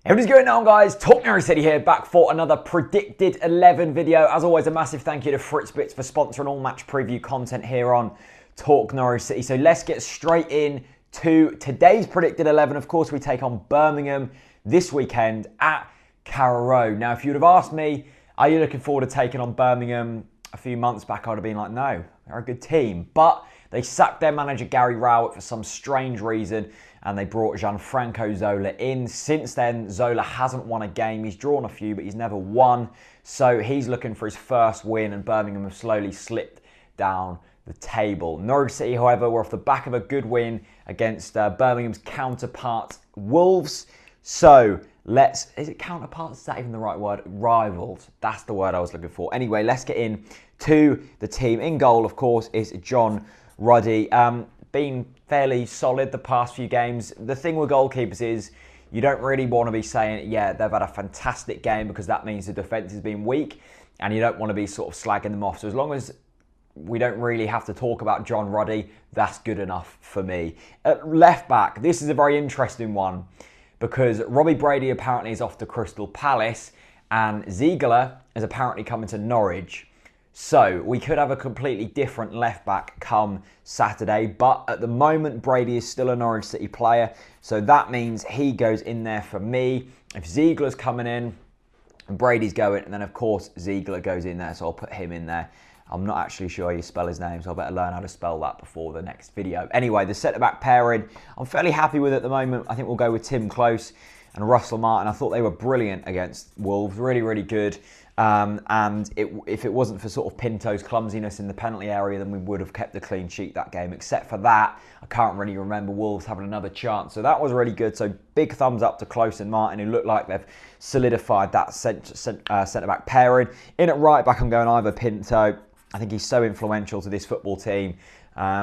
Hey, what is going on, guys? TalkNorwichCity here, back for another Predicted 11 video. As always, a massive thank you to Fritzbits for sponsoring all match preview content here on TalkNorwichCity. So let's get straight in to today's Predicted 11. Of course, we take on Birmingham this weekend at Carrow Road. Now, if you would have asked me, are you looking forward to taking on Birmingham a few months back, I would have been like, no, they're a good team. But they sacked their manager, Gary Rowett, for some strange reason, and they brought Gianfranco Zola in. Since then, Zola hasn't won a game. He's drawn a few, but he's never won. So he's looking for his first win, and Birmingham have slowly slipped down the table. Norwich City, however, were off the back of a good win against Birmingham's counterpart, Wolves. So is it counterparts? Is that even the right word? Rivals. That's the word I was looking for. Anyway, let's get in to the team. In goal, of course, is John Ruddy. Been fairly solid the past few games. The thing with goalkeepers is you don't really want to be saying, yeah, they've had a fantastic game, because that means the defence has been weak, and you don't want to be sort of slagging them off. So as long as we don't really have to talk about John Ruddy, that's good enough for me. At left back, this is a very interesting one, because Robbie Brady apparently is off to Crystal Palace, and Ziegler is apparently coming to Norwich. So we could have a completely different left back come Saturday, but at the moment Brady is still a Norwich City player, so that means he goes in there for me. If Ziegler's coming in and Brady's going, and then of course Ziegler goes in there, so I'll put him in there. I'm not actually sure how you spell his name, so I better learn how to spell that before the next video. Anyway, the centre-back pairing, I'm fairly happy with at the moment. I think we'll go with Tim Close and Russell Martin. I thought they were brilliant against Wolves, really, really good. If it wasn't for sort of Pinto's clumsiness in the penalty area, then we would have kept the clean sheet that game. Except for that, I can't really remember Wolves having another chance. So that was really good. So big thumbs up to Close and Martin, who look like they've solidified that centre-back pairing. In at right back, I'm going Ivan Pinto. I think he's so influential to this football team.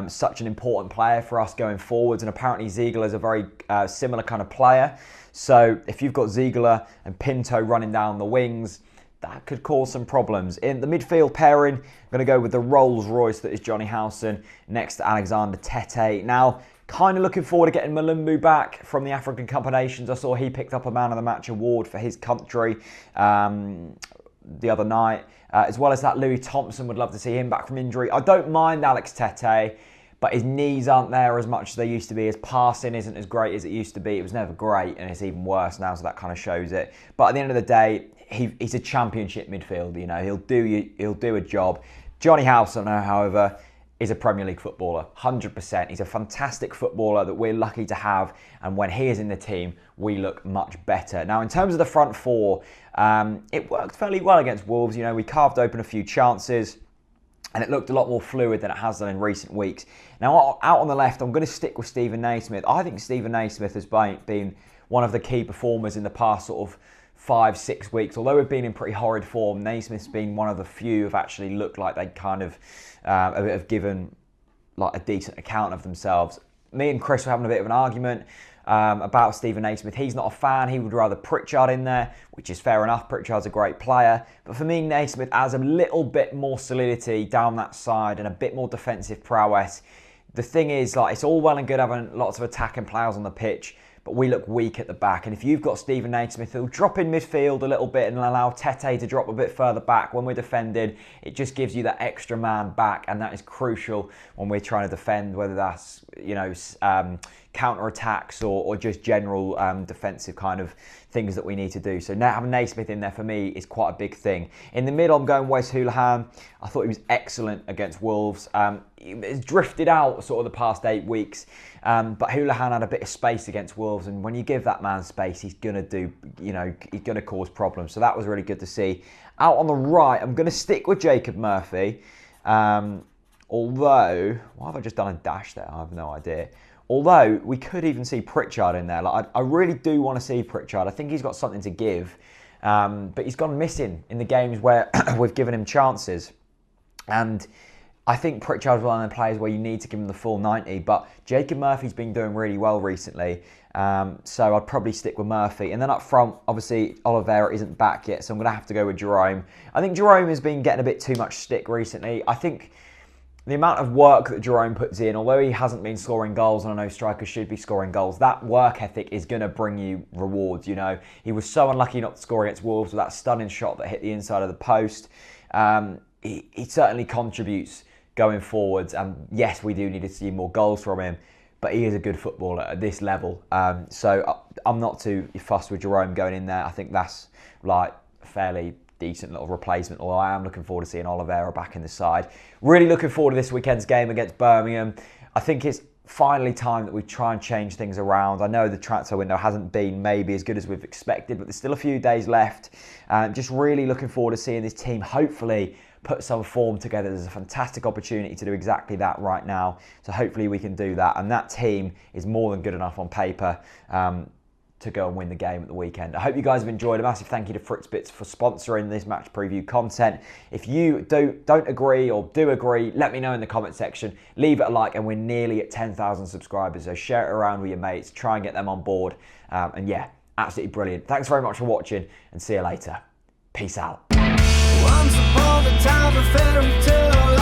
Such an important player for us going forwards. And apparently Ziegler is a very similar kind of player. So if you've got Ziegler and Pinto running down the wings, that could cause some problems. In the midfield pairing, I'm going to go with the Rolls Royce that is Johnny Howson next to Alexander Tete. Now, kind of looking forward to getting Malumbu back from the African Cup of Nations. I saw he picked up a Man of the Match award for his country the other night. As well as that, Louis Thompson, would love to see him back from injury. I don't mind Alex Tete, but his knees aren't there as much as they used to be. His passing isn't as great as it used to be. It was never great, and it's even worse now, so that kind of shows it. But at the end of the day, he's a championship midfielder. You know, he'll do a job. Johnny Howson, however, is a Premier League footballer, 100%. He's a fantastic footballer that we're lucky to have, and when he is in the team, we look much better. Now, in terms of the front four, it worked fairly well against Wolves. You know, we carved open a few chances, and it looked a lot more fluid than it has done in recent weeks. Now, out on the left, I'm going to stick with Stephen Naismith. I think Stephen Naismith has been one of the key performers in the past sort of 5-6 weeks. Although we've been in pretty horrid form, Naismith's been one of the few who've actually looked like they kind of have given like a decent account of themselves. Me and Chris were having a bit of an argument about Stephen Naismith. He's not a fan. He would rather Pritchard in there, which is fair enough. Pritchard's a great player. But for me, Naismith adds a little bit more solidity down that side and a bit more defensive prowess. The thing is, like, it's all well and good having lots of attacking players on the pitch, but we look weak at the back. And if you've got Stephen Naismith, who'll drop in midfield a little bit and allow Tete to drop a bit further back when we're defended, it just gives you that extra man back, and that is crucial when we're trying to defend, whether that's, you know, counter-attacks or just general defensive kind of things that we need to do. So now having Naismith in there for me is quite a big thing. In the middle, I'm going Wes Hoolahan. I thought he was excellent against Wolves. It's drifted out sort of the past 8 weeks, but Hoolahan had a bit of space against Wolves, and when you give that man space, he's going to do, you know, he's going to cause problems. So that was really good to see. Out on the right, I'm going to stick with Jacob Murphy. Although, why have I just done a dash there? I have no idea. Although, we could even see Pritchard in there. Like, I really do want to see Pritchard. I think he's got something to give. But he's gone missing in the games where we've given him chances. And I think Pritchard's one of the players where you need to give him the full 90. But Jacob Murphy's been doing really well recently. So I'd probably stick with Murphy. And then up front, obviously, Oliveira isn't back yet, so I'm going to have to go with Jerome. I think Jerome has been getting a bit too much stick recently. I think the amount of work that Jerome puts in, although he hasn't been scoring goals, and I know strikers should be scoring goals, that work ethic is going to bring you rewards, you know. He was so unlucky not to score against Wolves with that stunning shot that hit the inside of the post. He certainly contributes going forwards, and yes, we do need to see more goals from him, but he is a good footballer at this level. So I'm not too fussed with Jerome going in there. I think that's like fairly decent little replacement, although I am looking forward to seeing Oliveira back in the side. Really looking forward to this weekend's game against Birmingham. I think it's finally time that we try and change things around. I know the transfer window hasn't been maybe as good as we've expected, but there's still a few days left. Just really looking forward to seeing this team hopefully put some form together. There's a fantastic opportunity to do exactly that right now. So hopefully we can do that. And that team is more than good enough on paper to go and win the game at the weekend. I hope you guys have enjoyed. A massive thank you to FritzBits for sponsoring this match preview content. If you don't agree or do agree, let me know in the comment section. Leave it a like, and we're nearly at 10,000 subscribers. So share it around with your mates. Try and get them on board. And yeah, absolutely brilliant. Thanks very much for watching, and see you later. Peace out. Once upon a time, a fairy tale